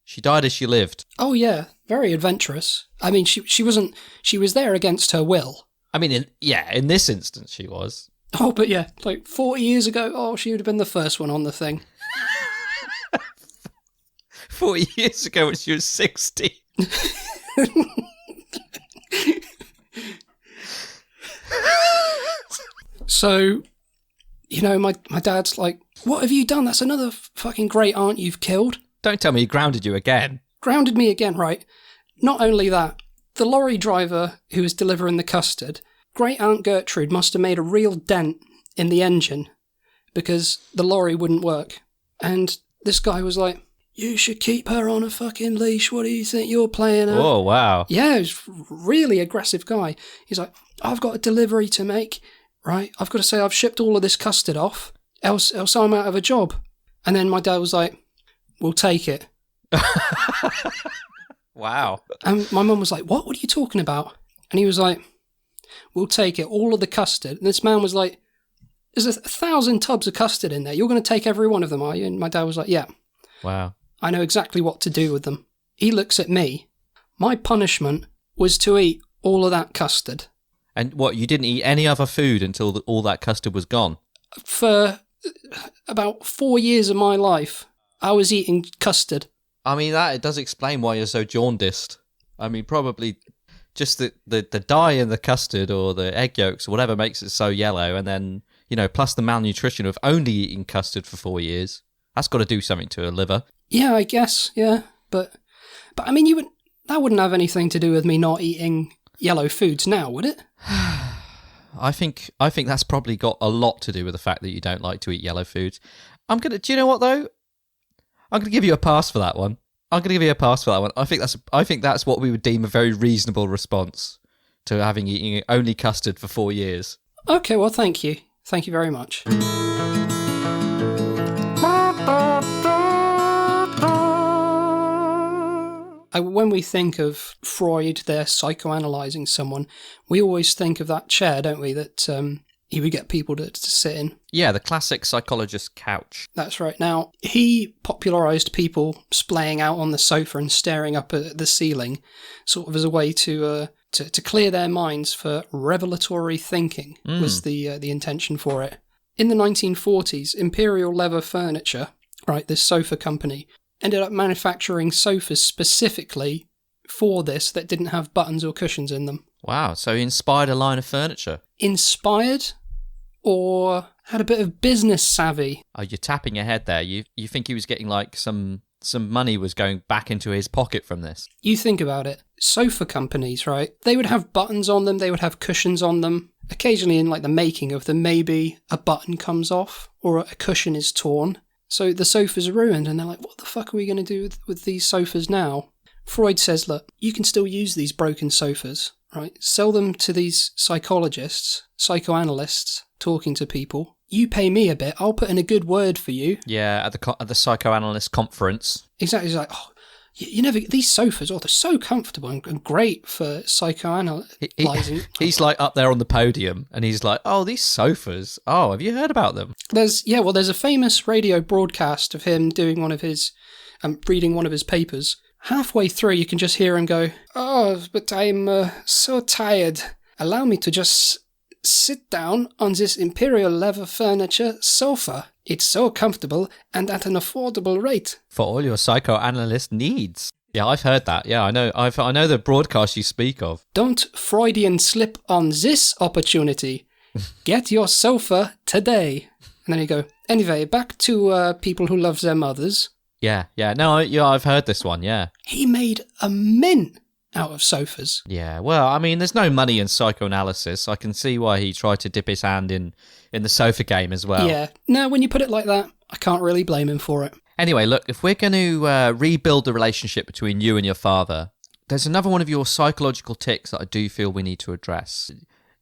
[SPEAKER 2] she died as she lived.
[SPEAKER 1] Oh yeah, very adventurous. I mean, she was there against her will.
[SPEAKER 2] I mean, in this instance she was.
[SPEAKER 1] Oh, but yeah, like 40 years ago, she would have been the first one on the thing.
[SPEAKER 2] 40 years ago when she was 60.
[SPEAKER 1] So, my dad's like, what have you done? That's another fucking great aunt you've killed.
[SPEAKER 2] Don't tell me he grounded you again.
[SPEAKER 1] Grounded me again, right? Not only that, the lorry driver who was delivering the custard, Great Aunt Gertrude must have made a real dent in the engine because the lorry wouldn't work. And this guy was like, you should keep her on a fucking leash. What do you think you're playing at?
[SPEAKER 2] Oh, wow.
[SPEAKER 1] Yeah, he's a really aggressive guy. He's like, I've got a delivery to make, right? I've got to say I've shipped all of this custard off, else I'm out of a job. And then my dad was like, we'll take it.
[SPEAKER 2] Wow.
[SPEAKER 1] And my mum was like, what are you talking about? And he was like, we'll take it, all of the custard. And this man was like, there's 1,000 tubs of custard in there. You're going to take every one of them, are you? And my dad was like, yeah.
[SPEAKER 2] Wow.
[SPEAKER 1] I know exactly what to do with them. He looks at me. My punishment was to eat all of that custard.
[SPEAKER 2] And what, you didn't eat any other food until all that custard was gone?
[SPEAKER 1] For about 4 years of my life, I was eating custard.
[SPEAKER 2] I mean, it does explain why you're so jaundiced. I mean, probably just the dye in the custard or the egg yolks or whatever makes it so yellow, and then, plus the malnutrition of only eating custard for 4 years. That's got to do something to a liver. Yeah,
[SPEAKER 1] I guess, yeah. But I mean, that wouldn't have anything to do with me not eating yellow foods now, would it?
[SPEAKER 2] I think that's probably got a lot to do with the fact that you don't like to eat yellow foods. Do you know what though? I'm gonna give you a pass for that one. I think that's what we would deem a very reasonable response to having eaten only custard for 4 years.
[SPEAKER 1] Okay, well, thank you. Thank you very much. When we think of Freud, they're psychoanalyzing someone, we always think of that chair, don't we, that he would get people to sit in.
[SPEAKER 2] Yeah, the classic psychologist couch.
[SPEAKER 1] That's right. Now, he popularised people splaying out on the sofa and staring up at the ceiling, sort of as a way to clear their minds for revelatory thinking, was the intention for it. In the 1940s, Imperial Leather Furniture, right, this sofa company, ended up manufacturing sofas specifically for this that didn't have buttons or cushions in them.
[SPEAKER 2] Wow, so he inspired a line of furniture.
[SPEAKER 1] Inspired, or had a bit of business savvy.
[SPEAKER 2] Oh, you're tapping your head there. You think he was getting like some money was going back into his pocket from this?
[SPEAKER 1] You think about it. Sofa companies, right? They would have buttons on them. They would have cushions on them. Occasionally in like the making of them, maybe a button comes off or a cushion is torn. So the sofa's ruined and they're like, what the fuck are we going to do with these sofas now? Freud says, look, you can still use these broken sofas, right? Sell them to these psychologists, psychoanalysts, talking to people. You pay me a bit, I'll put in a good word for you.
[SPEAKER 2] Yeah, at the psychoanalyst conference.
[SPEAKER 1] Exactly. He's like, oh, you never, these sofas, they're so comfortable and great for psychoanalyzing.
[SPEAKER 2] He's like up there on the podium and he's like, oh, these sofas. Oh, have you heard about them?
[SPEAKER 1] There's a famous radio broadcast of him doing one of his, reading one of his papers. Halfway through, you can just hear him go, oh, but I'm so tired. Allow me to just sit down on this Imperial Leather Furniture sofa. It's so comfortable and at an affordable rate.
[SPEAKER 2] For all your psychoanalyst needs. Yeah, I've heard that. Yeah, I know. I know the broadcast you speak of.
[SPEAKER 1] Don't Freudian slip on this opportunity. Get your sofa today. And then you go, anyway, back to people who love their mothers.
[SPEAKER 2] Yeah. No, yeah, I've heard this one, yeah.
[SPEAKER 1] He made a mint out of sofas.
[SPEAKER 2] Yeah, well, I mean, there's no money in psychoanalysis. I can see why he tried to dip his hand in the sofa game as well.
[SPEAKER 1] Yeah. No, when you put it like that, I can't really blame him for it.
[SPEAKER 2] Anyway, look, if we're going to rebuild the relationship between you and your father, there's another one of your psychological tics that I do feel we need to address.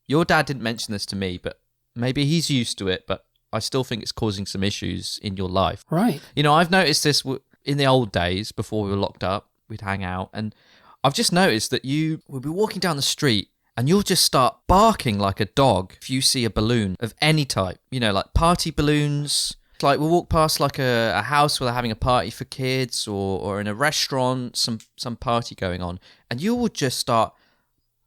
[SPEAKER 2] Your dad didn't mention this to me, but maybe he's used to it, but I still think it's causing some issues in your life.
[SPEAKER 1] Right.
[SPEAKER 2] You know, I've noticed this in the old days before we were locked up. We'd hang out, and I've just noticed that you will be walking down the street and you'll just start barking like a dog if you see a balloon of any type. You know, like party balloons. Like we'll walk past like a house where they're having a party for kids, or in a restaurant, some party going on, and you will just start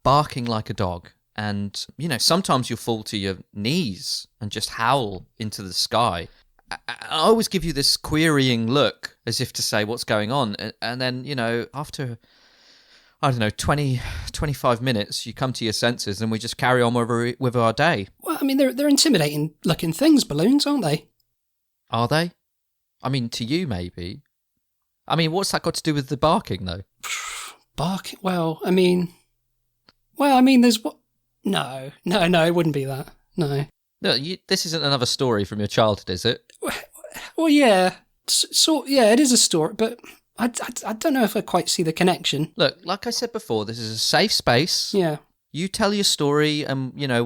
[SPEAKER 2] barking like a dog. And, you know, sometimes you'll fall to your knees and just howl into the sky. I always give you this querying look as if to say what's going on. And then, you know, after, I don't know, 20, 25 minutes, you come to your senses and we just carry on with our day.
[SPEAKER 1] Well, I mean, they're intimidating looking things, balloons, aren't they?
[SPEAKER 2] Are they? I mean, to you, maybe. I mean, what's that got to do with the barking, though?
[SPEAKER 1] Barking? Well, I mean, there's what? No, it wouldn't be that. No.
[SPEAKER 2] No, this isn't another story from your childhood, is it?
[SPEAKER 1] Well, yeah. Yeah, it is a story, but I don't know if I quite see the connection.
[SPEAKER 2] Look, like I said before, this is a safe space.
[SPEAKER 1] Yeah.
[SPEAKER 2] You tell your story, and you know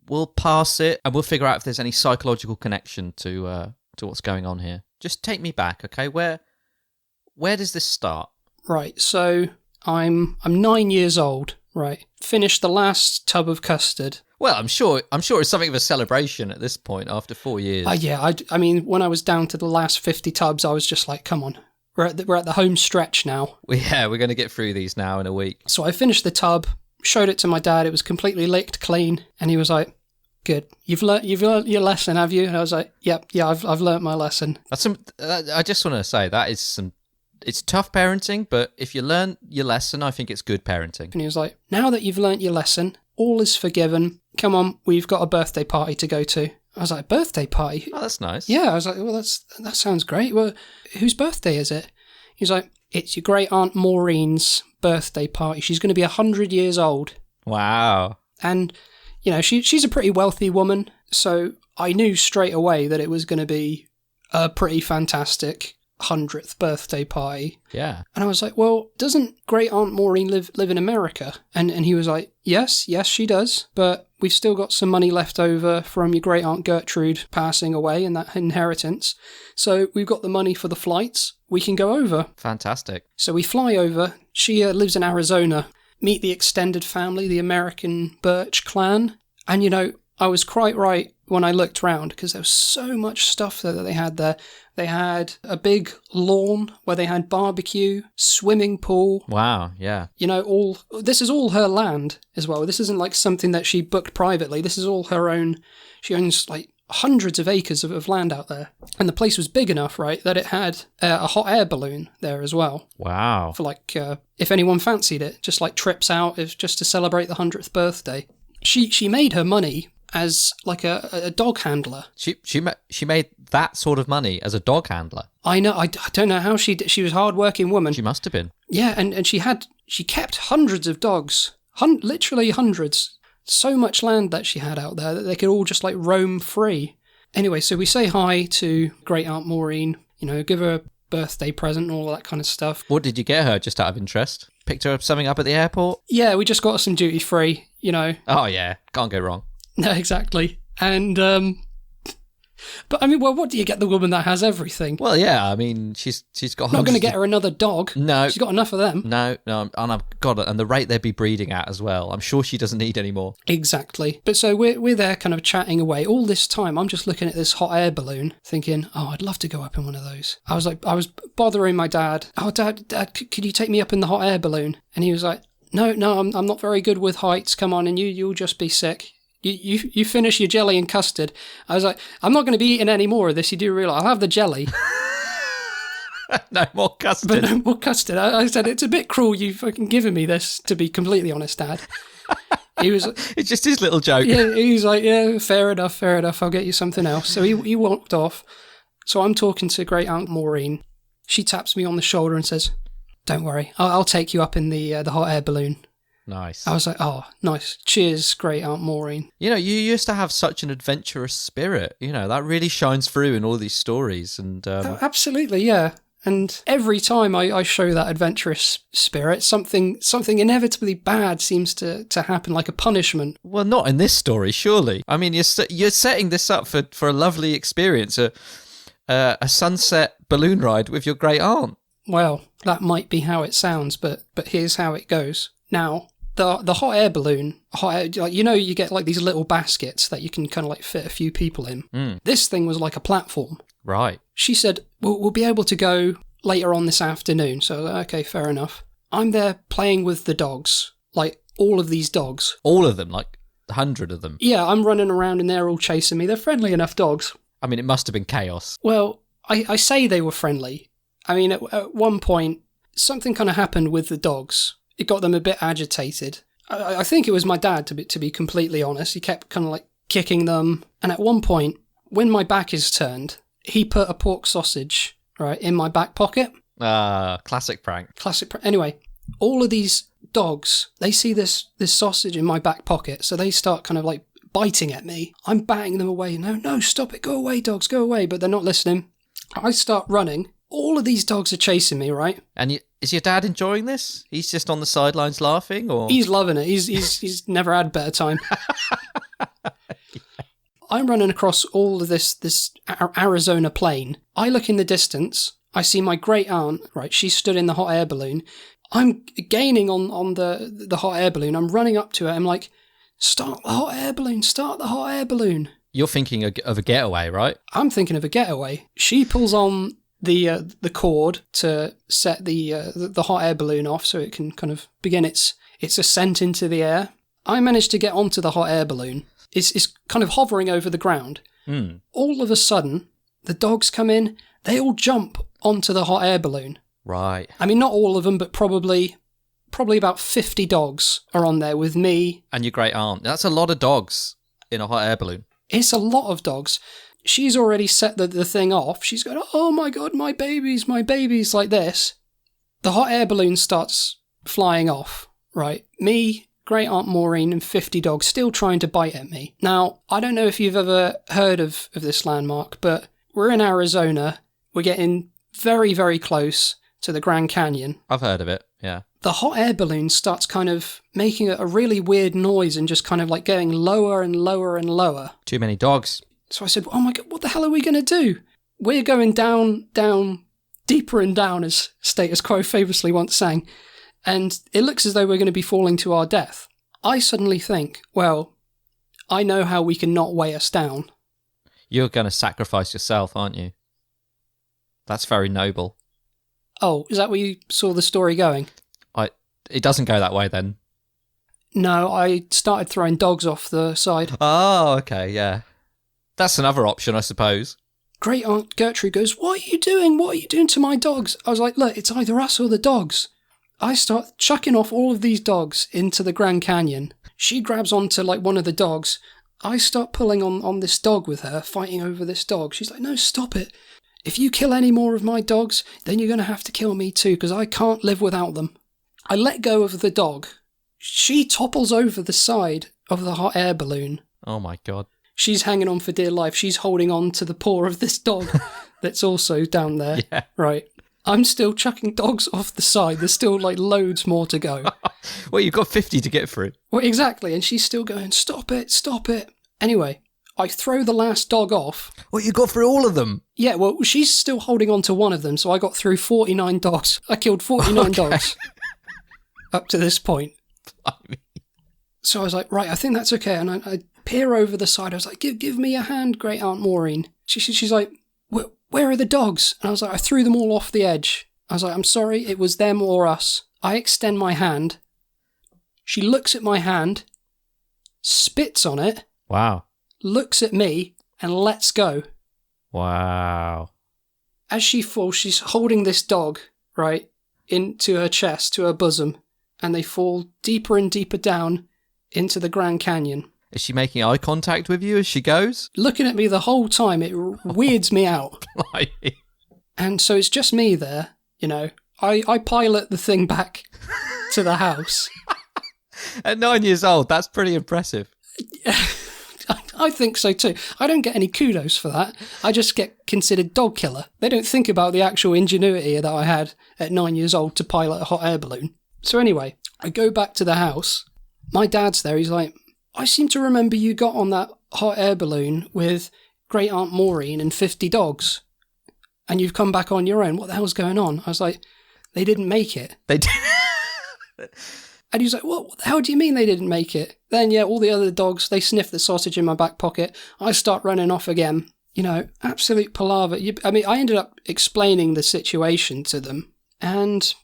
[SPEAKER 2] we'll pass it, and we'll figure out if there's any psychological connection to what's going on here. Just take me back, okay? Where does this start? Right.
[SPEAKER 1] So I'm 9 years old. Right. Finished the last tub of custard.
[SPEAKER 2] Well, I'm sure it's something of a celebration at this point after 4 years.
[SPEAKER 1] Yeah. I mean, when I was down to the last 50 tubs, I was just like, come on, we're at the home stretch now.
[SPEAKER 2] Yeah, we're going to get through these now in a week.
[SPEAKER 1] So I finished the tub, showed it to my dad. It was completely licked clean, and he was like, "Good, you've learnt your lesson, have you?" And I was like, "Yep, yeah, I've learnt my lesson."
[SPEAKER 2] I just want to say that is some. It's tough parenting, but if you learn your lesson, I think it's good parenting.
[SPEAKER 1] And he was like, now that you've learnt your lesson, all is forgiven. Come on, we've got a birthday party to go to. I was like, birthday party?
[SPEAKER 2] Oh, that's nice.
[SPEAKER 1] Yeah, I was like, well, that sounds great. Well, whose birthday is it? He's like, it's your great aunt Maureen's birthday party. She's going to be 100 years old.
[SPEAKER 2] Wow.
[SPEAKER 1] And, you know, she's a pretty wealthy woman, so I knew straight away that it was going to be a pretty fantastic 100th birthday party.
[SPEAKER 2] Yeah.
[SPEAKER 1] And I was like, well, doesn't Great Aunt Maureen live in America? And he was like, yes, she does. But we've still got some money left over from your Great Aunt Gertrude passing away and that inheritance. So we've got the money for the flights. We can go over.
[SPEAKER 2] Fantastic.
[SPEAKER 1] So we fly over. She lives in Arizona. Meet the extended family, the American Burch clan. And, you know, I was quite right when I looked round because there was so much stuff that they had there. They had a big lawn where they had barbecue, swimming pool.
[SPEAKER 2] Wow, yeah.
[SPEAKER 1] You know, this is all her land as well. This isn't like something that she booked privately. This is all her own. She owns like hundreds of acres of land out there. And the place was big enough, right, that it had a hot air balloon there as well.
[SPEAKER 2] Wow.
[SPEAKER 1] For like, if anyone fancied it, just like trips out just to celebrate the 100th birthday. She made her money as like a dog handler.
[SPEAKER 2] She made that sort of money as a dog handler.
[SPEAKER 1] I know. I don't know how she was a hard-working woman.
[SPEAKER 2] She must have been.
[SPEAKER 1] Yeah, and she kept hundreds of dogs, literally hundreds. So much land that she had out there that they could all just like roam free. Anyway, so we say hi to Great Aunt Maureen. You know, give her a birthday present and all that kind of stuff.
[SPEAKER 2] What did you get her, just out of interest? Picked her up something up at the airport?
[SPEAKER 1] Yeah, we just got her some duty free. You know.
[SPEAKER 2] Oh yeah, can't go wrong.
[SPEAKER 1] No, exactly. And, but I mean, well, what do you get the woman that has everything?
[SPEAKER 2] Well, yeah, I mean, she's got...
[SPEAKER 1] Not going to get her another dog.
[SPEAKER 2] No.
[SPEAKER 1] She's got enough of them.
[SPEAKER 2] No, and I've got it, and the rate they'd be breeding at as well. I'm sure she doesn't need any more.
[SPEAKER 1] Exactly. But so we're there kind of chatting away. All this time, I'm just looking at this hot air balloon, thinking, oh, I'd love to go up in one of those. I was bothering my dad. Oh, Dad, could you take me up in the hot air balloon? And he was like, no, I'm not very good with heights. Come on, and you'll just be sick. You finish your jelly and custard. I was like, I'm not going to be eating any more of this. You do realise I'll have the jelly.
[SPEAKER 2] No more custard.
[SPEAKER 1] But no more custard. I said, it's a bit cruel you fucking giving me this, to be completely honest, Dad. He was.
[SPEAKER 2] It's just his little joke.
[SPEAKER 1] Yeah, he was like, yeah, fair enough. I'll get you something else. So he walked off. So I'm talking to Great Aunt Maureen. She taps me on the shoulder and says, don't worry, I'll take you up in the hot air balloon.
[SPEAKER 2] Nice.
[SPEAKER 1] I was like, oh, nice. Cheers, Great Aunt Maureen.
[SPEAKER 2] You know, you used to have such an adventurous spirit. You know, that really shines through in all these stories. And
[SPEAKER 1] absolutely, yeah. And every time I show that adventurous spirit, something inevitably bad seems to happen, like a punishment.
[SPEAKER 2] Well, not in this story, surely. I mean, you're setting this up for a lovely experience, a sunset balloon ride with your great aunt. Well,
[SPEAKER 1] that might be how it sounds, but here's how it goes. Now, the hot air balloon, like, you know, you get like these little baskets that you can kind of like fit a few people in.
[SPEAKER 2] Mm.
[SPEAKER 1] This thing was like a platform.
[SPEAKER 2] Right.
[SPEAKER 1] She said, we'll be able to go later on this afternoon. So, okay, fair enough. I'm there playing with the dogs, like all of these dogs.
[SPEAKER 2] All of them, like 100 of them?
[SPEAKER 1] Yeah, I'm running around and they're all chasing me. They're friendly enough dogs.
[SPEAKER 2] I mean, it must have been chaos.
[SPEAKER 1] Well, I say they were friendly. I mean, at one point, something kind of happened with the dogs. It got them a bit agitated. I think it was my dad, to be completely honest. He kept kind of like kicking them. And at one point, when my back is turned, he put a pork sausage, right, in my back pocket.
[SPEAKER 2] Classic prank.
[SPEAKER 1] Anyway, all of these dogs, they see this sausage in my back pocket, so they start kind of like biting at me. I'm batting them away. No, stop it. Go away, dogs, go away. But they're not listening. I start running. All of these dogs are chasing me, right?
[SPEAKER 2] And is your dad enjoying this? He's just on the sidelines laughing, or
[SPEAKER 1] he's loving it. He's never had a better time. I'm running across all of this Arizona plain. I look in the distance. I see my great aunt. Right, she stood in the hot air balloon. I'm gaining on the hot air balloon. I'm running up to her. I'm like, start the hot air balloon. Start the hot air balloon.
[SPEAKER 2] You're thinking of a getaway, right?
[SPEAKER 1] I'm thinking of a getaway. She pulls on the cord to set the hot air balloon off so it can kind of begin its ascent into the air. I managed to get onto the hot air balloon. It's kind of hovering over the ground.
[SPEAKER 2] Mm.
[SPEAKER 1] All of a sudden, the dogs come in. They all jump onto the hot air balloon.
[SPEAKER 2] Right.
[SPEAKER 1] I mean, not all of them, but probably about 50 dogs are on there with me.
[SPEAKER 2] And your great aunt. That's a lot of dogs in a hot air balloon.
[SPEAKER 1] It's a lot of dogs. She's already set the thing off. She's going, oh my God, my babies, like this. The hot air balloon starts flying off, right? Me, Great Aunt Maureen, and 50 dogs still trying to bite at me. Now, I don't know if you've ever heard of this landmark, but we're in Arizona. We're getting very, very close to the Grand Canyon,
[SPEAKER 2] I've heard of it, yeah.
[SPEAKER 1] the hot air balloon starts kind of making a really weird noise and just kind of like going lower and lower and lower.
[SPEAKER 2] Too many dogs.
[SPEAKER 1] So I said, oh my God, what the hell are we going to do? We're going down, down, deeper and down, as Status Quo famously once sang. And it looks as though we're going to be falling to our death. I suddenly think, well, I know how we can not weigh us down.
[SPEAKER 2] You're going to sacrifice yourself, aren't you? That's very noble.
[SPEAKER 1] Oh, is that where you saw the story going?
[SPEAKER 2] It doesn't go that way then.
[SPEAKER 1] No, I started throwing dogs off the side.
[SPEAKER 2] Oh, okay, yeah. That's another option, I suppose.
[SPEAKER 1] Great Aunt Gertrude goes, what are you doing? What are you doing to my dogs? I was like, look, it's either us or the dogs. I start chucking off all of these dogs into the Grand Canyon. She grabs onto like one of the dogs. I start pulling on this dog with her, fighting over this dog. She's like, no, stop it. If you kill any more of my dogs, then you're going to have to kill me too, because I can't live without them. I let go of the dog. She topples over the side of the hot air balloon.
[SPEAKER 2] Oh my God.
[SPEAKER 1] She's hanging on for dear life. She's holding on to the paw of this dog that's also down there.
[SPEAKER 2] Yeah.
[SPEAKER 1] Right. I'm still chucking dogs off the side. There's still like loads more to go.
[SPEAKER 2] Well, you've got 50 to get through.
[SPEAKER 1] Well, exactly. And she's still going, stop it, stop it. Anyway, I throw the last dog off.
[SPEAKER 2] Well, you got through all of them.
[SPEAKER 1] Yeah, well, she's still holding on to one of them, so I got through 49 dogs. I killed 49 dogs up to this point. So I was like, right, I think that's okay. And I peer over the side. I was like, give me a hand, Great Aunt Maureen. She's like, where are the dogs? And I was like, I threw them all off the edge. I was like, I'm sorry, it was them or us. I extend my hand. She looks at my hand, spits on it.
[SPEAKER 2] Wow.
[SPEAKER 1] Looks at me, and lets go.
[SPEAKER 2] Wow.
[SPEAKER 1] As she falls, she's holding this dog, right, into her chest, to her bosom, and they fall deeper and deeper down into the Grand Canyon.
[SPEAKER 2] Is she making eye contact with you as she goes?
[SPEAKER 1] Looking at me the whole time, it weirds me out. And so it's just me there, you know. I pilot the thing back to the house.
[SPEAKER 2] At 9 years old, that's pretty impressive.
[SPEAKER 1] I think so too. I don't get any kudos for that. I just get considered dog killer. They don't think about the actual ingenuity that I had at 9 years old to pilot a hot air balloon. So anyway, I go back to the house. My dad's there. He's like, I seem to remember you got on that hot air balloon with Great Aunt Maureen and 50 dogs. And you've come back on your own. What the hell's going on? I was like, they didn't make it.
[SPEAKER 2] They did.
[SPEAKER 1] And he's like, what the hell do you mean they didn't make it? Then, yeah, all the other dogs, they sniff the sausage in my back pocket. I start running off again. You know, absolute palaver. I ended up explaining the situation to them. And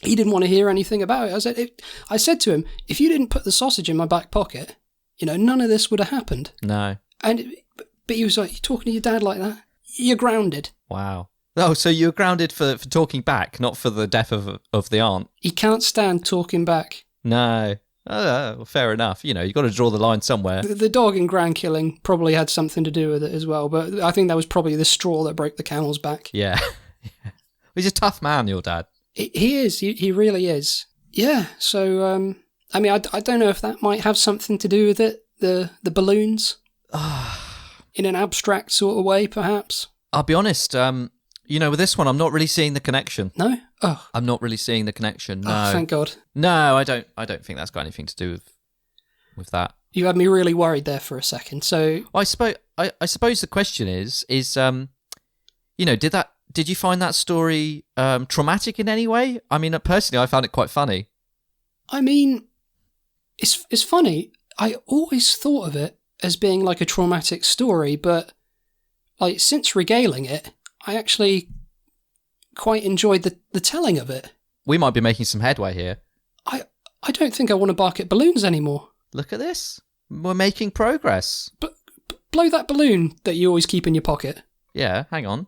[SPEAKER 1] he didn't want to hear anything about it. I said to him, if you didn't put the sausage in my back pocket, you know, none of this would have happened.
[SPEAKER 2] No.
[SPEAKER 1] But he was like, you're talking to your dad like that? You're grounded.
[SPEAKER 2] Wow. Oh, so you're grounded for talking back, not for the death of the aunt?
[SPEAKER 1] He can't stand talking back.
[SPEAKER 2] No. Well, fair enough. You know, you've got to draw the line somewhere.
[SPEAKER 1] The dog and grand killing probably had something to do with it as well, but I think that was probably the straw that broke the camel's back.
[SPEAKER 2] Yeah. He's a tough man, your dad.
[SPEAKER 1] He is. He really is. Yeah, so, I don't know if that might have something to do with it, the balloons. In an abstract sort of way, perhaps.
[SPEAKER 2] I'll be honest, you know, with this one, I'm not really seeing the connection.
[SPEAKER 1] No? Oh.
[SPEAKER 2] I'm not really seeing the connection, no.
[SPEAKER 1] Oh, thank God.
[SPEAKER 2] No, I don't think that's got anything to do with that.
[SPEAKER 1] You had me really worried there for a second, so...
[SPEAKER 2] I suppose the question is, you know, did you find that story traumatic in any way? I mean, personally, I found it quite funny.
[SPEAKER 1] I mean, it's funny. I always thought of it as being like a traumatic story, but like since regaling it, I actually quite enjoyed the telling of it.
[SPEAKER 2] We might be making some headway here.
[SPEAKER 1] I don't think I want to bark at balloons anymore.
[SPEAKER 2] Look at this. We're making progress.
[SPEAKER 1] Blow that balloon that you always keep in your pocket.
[SPEAKER 2] Yeah, hang on.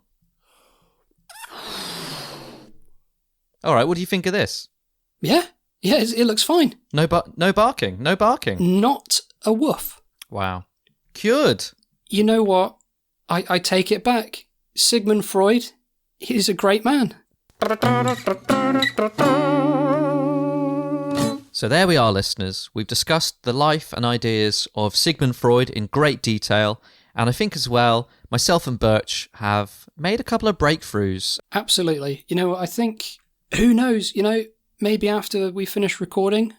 [SPEAKER 2] All right, what do you think of this?
[SPEAKER 1] Yeah, it looks fine.
[SPEAKER 2] No barking.
[SPEAKER 1] Not a woof.
[SPEAKER 2] Wow. Cured. You
[SPEAKER 1] know what? I take it back. Sigmund Freud, he's a great man.
[SPEAKER 2] So there we are, listeners. We've discussed the life and ideas of Sigmund Freud in great detail, And I think as well, myself and Burch have made a couple of breakthroughs.
[SPEAKER 1] Absolutely. I think, who knows, maybe after we finish recording,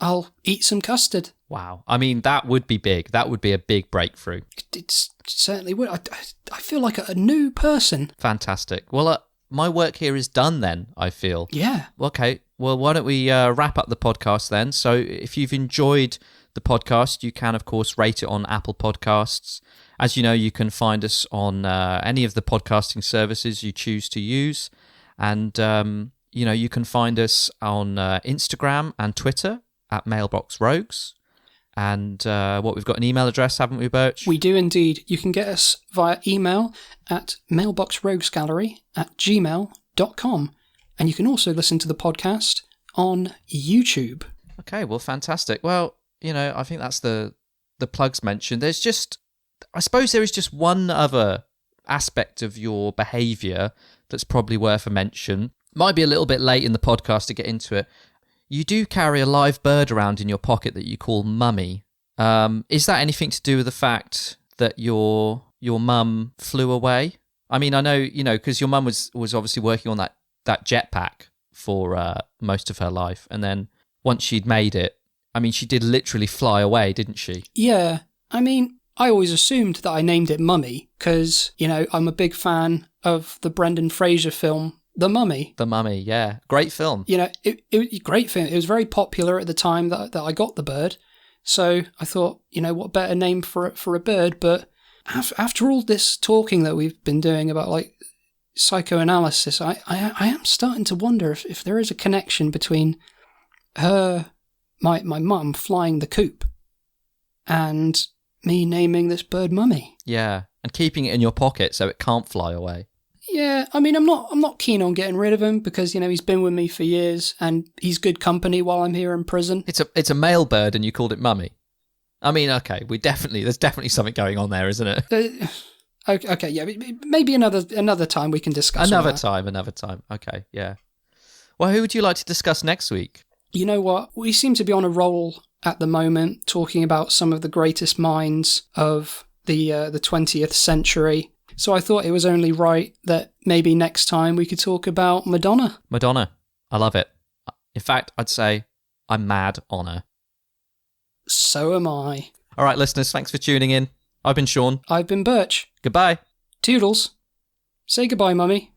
[SPEAKER 1] I'll eat some custard.
[SPEAKER 2] Wow. I mean, that would be big. That would be a big breakthrough.
[SPEAKER 1] It certainly would. I feel like a new person.
[SPEAKER 2] Fantastic. Well, my work here is done then, I feel.
[SPEAKER 1] Yeah.
[SPEAKER 2] Okay. Well, why don't we wrap up the podcast then? So if you've enjoyed the podcast, you can, of course, rate it on Apple Podcasts. As you know, you can find us on any of the podcasting services you choose to use. And, you can find us on Instagram and Twitter at Mailbox Rogues. And we've got an email address, haven't we, Burch?
[SPEAKER 1] We do indeed. You can get us via email at mailboxroguesgallery@gmail.com. And you can also listen to the podcast on YouTube.
[SPEAKER 2] Okay, well, fantastic. Well, I think that's the plugs mentioned. I suppose there is just one other aspect of your behaviour that's probably worth a mention. Might be a little bit late in the podcast to get into it. You do carry a live bird around in your pocket that you call Mummy. Is that anything to do with the fact that your mum flew away? I mean, I know, because your mum was obviously working on that jetpack for most of her life. And then once she'd made it, I mean, she did literally fly away, didn't she?
[SPEAKER 1] Yeah. I mean, I always assumed that I named it Mummy because, I'm a big fan of the Brendan Fraser film, The Mummy.
[SPEAKER 2] The Mummy, yeah. Great film.
[SPEAKER 1] It was a great film. It was very popular at the time that I got the bird. So I thought, what better name for a bird? But after all this talking that we've been doing about like psychoanalysis, I am starting to wonder if there is a connection between my mum flying the coop and me naming this bird Mummy.
[SPEAKER 2] Yeah, and keeping it in your pocket so it can't fly away.
[SPEAKER 1] Yeah, I mean, I'm not keen on getting rid of him because, he's been with me for years and he's good company while I'm here in prison.
[SPEAKER 2] It's a male bird and you called it Mummy. I mean, okay, there's definitely something going on there, isn't it?
[SPEAKER 1] Okay, yeah, maybe another time we can discuss
[SPEAKER 2] Another time. Okay, yeah. Well, who would you like to discuss next week?
[SPEAKER 1] You know what? We seem to be on a roll at the moment, talking about some of the greatest minds of the 20th century. So I thought it was only right that maybe next time we could talk about Madonna.
[SPEAKER 2] Madonna. I love it. In fact, I'd say I'm mad on her.
[SPEAKER 1] So am I.
[SPEAKER 2] All right, listeners, thanks for tuning in. I've been Sean.
[SPEAKER 1] I've been Burch.
[SPEAKER 2] Goodbye.
[SPEAKER 1] Toodles. Say goodbye, Mummy.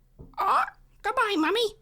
[SPEAKER 3] Goodbye, Mummy.